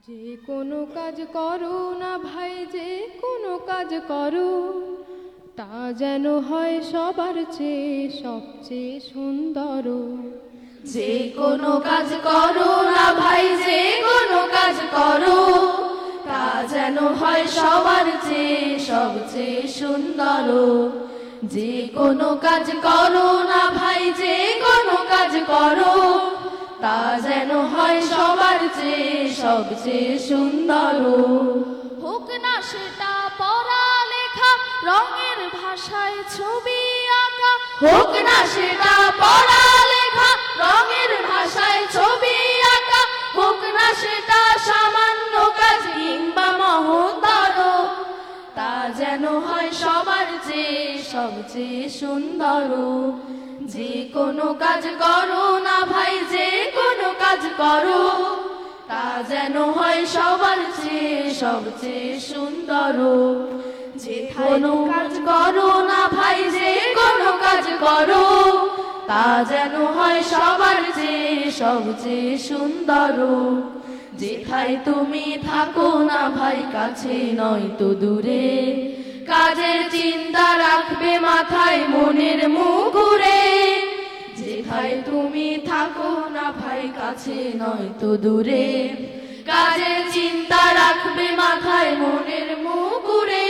যে কোনো কাজ করো না ভাই, যে কোনো কাজ করো তা যেন হয় সবার চেয়ে সবচেয়ে সুন্দর। যে কোনো কাজ করো না ভাই, যে কোনো কাজ করো তা যেন হয় সবার চেয়ে সবচেয়ে সুন্দর। যে কোনো কাজ করো না ভাই, যে কোনো কাজ করো তা যেন হয় সবার চেয়ে সবচেয়ে সুন্দর। হোক না সেটা পড়ালেখা, রঙের ভাষায় ছবি আঁকা, হোক না সেটা পড়ালেখা, রঙের ভাষায় ছবি আঁকা, হোক না সেটা সামান্য কাজ কিংবা মহত্তর, তা যেন হয় সবার চেয়ে সবচেয়ে সুন্দর। যে কোনো কাজ করো না ভাই, যে কোনো কাজ করো তা যেন হয় সবার চেয়ে সবচেয়ে সুন্দর। যে কোনো কাজ করো না ভাই, যে কোনো কাজ করো তা যেন হয় সবার চেয়ে সবচেয়ে সুন্দর। যেথায় তুমি থাকো না ভাই, কাছে নয় তো দূরে, কাজের চিন্তা রাখবে মাথায় মনের মুকুরে। যেথায় তুমি থাকো না ভাই, কাছে নয় তো দূরে, কাজের চিন্তা রাখবে মাথায় মনের মুকুরে।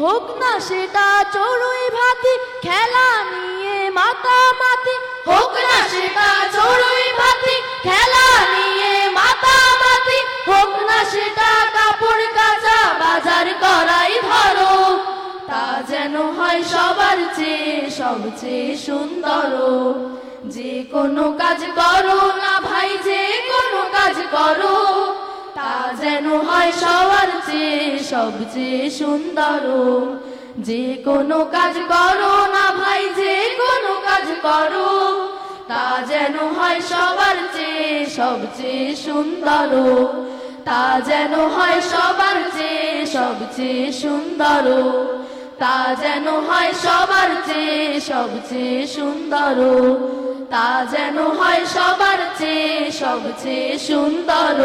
হোক না সেটা চড়ুই ভাতি, খেলা নিয়ে মাতামাতি, হোক না সেটা চড়ুই ভাতি, খেলা নিয়ে মাতামাতি, হোক না সেটা কাপড় কাচা, বাজার করাই ধরো, তা যেন হয় সবার চেয়ে সবচেয়ে সুন্দর। যে কোনো কাজ করো না ভাই, যে কোনো কাজ করো তা যেন হয় সবার চেয়ে সবচেয়ে সুন্দর। যে কোনো কাজ করো না ভাই, যে কোনো কাজ করো তা যেন হয় সবার চেয়ে সবচেয়ে সুন্দর। তা যেন হয় সবার চেয়ে সবচেয়ে সুন্দর। তা যেন হয় সবার চেয়ে সবচেয়ে সুন্দর। তা যেন হয় সবার চেয়ে সবচেয়ে সুন্দর।